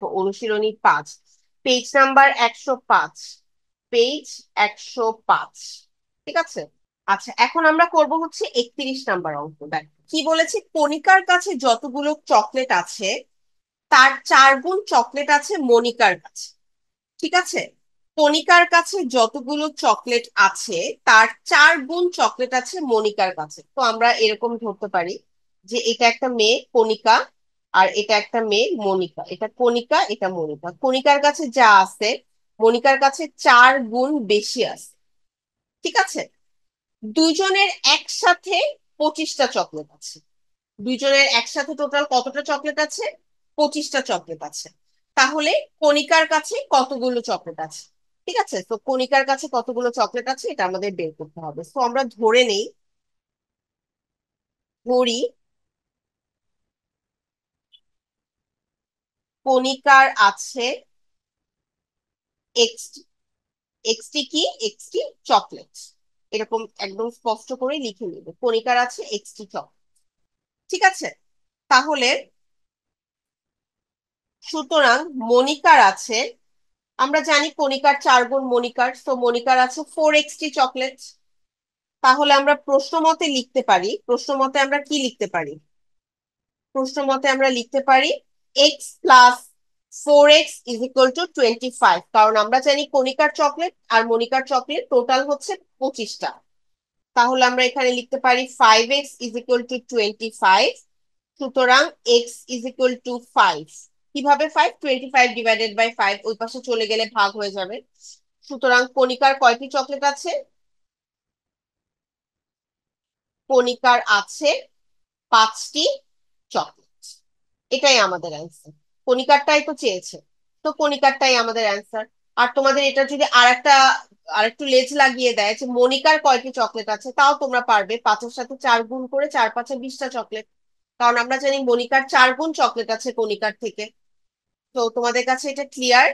তো অনুশীলনী 5, page number 105, page 105। ঠিক আছে। আচ্ছা, এখন আমরা করব হচ্ছে 31 নাম্বার অঙ্ক। দেখ কি বলেছে, কণিকার কাছে যতগুলো চকলেট আছে তার 4 গুণ চকলেট আছে মনিকার কাছে। ঠিক আছে। কণিকার কাছে যতগুলো চকলেট আছে তার 4 গুণ চকলেট আছে মনিকার কাছে। তো আমরা এরকম ধরতে পারি যে এটা একটা মেয়ে কণিকা, আর এটা একটা মেয়ে মনিকা। এটা কণিকা, এটা মনিকা। কণিকার কাছে যা আছে মনিকার কাছে 4 গুণ বেশি আছে। ঠিক আছে। দুইজনের একসাথে 25টা চকলেট আছে। দুইজনের একসাথে টোটাল কতটা চকলেট আছে? 25টা চকলেট আছে। তাহলে কণিকার কাছে কতগুলো চকলেট আছে? ঠিক আছে, তো কণিকার কাছে কতগুলো চকলেট আছে এটা আমাদের বের করতে হবে। তো আমরা ধরে নেই, ধরি কণিকার আছে এক্সটি। এক্সটি কি? XT chocolate. এরকম একদম স্পষ্ট করে লিখে নিবে, কণিকার আছে এক্সটি চকলেট। ঠিক আছে। তাহলে সুতরাং মনিকার আছে, আমরা জানি কণিকার 4 গুণ মনিকার, তো মনিকার আছে 4 এক্সটি চকলেট। তাহলে আমরা প্রশ্ন মতে লিখতে পারি, প্রশ্ন মতে আমরা কি লিখতে পারি? প্রশ্ন মতে আমরা লিখতে পারি x + 4x = 25, কারণ আমরা জানি কণিকার চকলেট আর মনিকার চকলেট টোটাল হচ্ছে 25টা। তাহলে আমরা এখানে লিখতে পারি 5x = 25। সুতরাং x = 5। কিভাবে 5? 25 ÷ 5, ওই পাশে চলে গেলে ভাগ হয়ে যাবে। সুতরাং কণিকার কয়টি চকলেট আছে? কণিকার আছে 5টি চকলেট। এটাই আমাদের অ্যান্সার। কণিকারটাই তো চেয়েছে, তো কণিকারটাই আমাদের অ্যান্সার। আর তোমাদের এটা যদি আরেকটু লেজ লাগিয়ে দেয় যে মনিকার কয়টি চকলেট আছে, তাও তোমরা পারবে। 5-এর সাথে 4 গুণ করে 4 × 5 = 20টা চকলেট। কারণ আমরা জানি মনিকার 4 গুণ চকলেট আছে কণিকার থেকে। তো তোমাদের কাছে এটা ক্লিয়ার?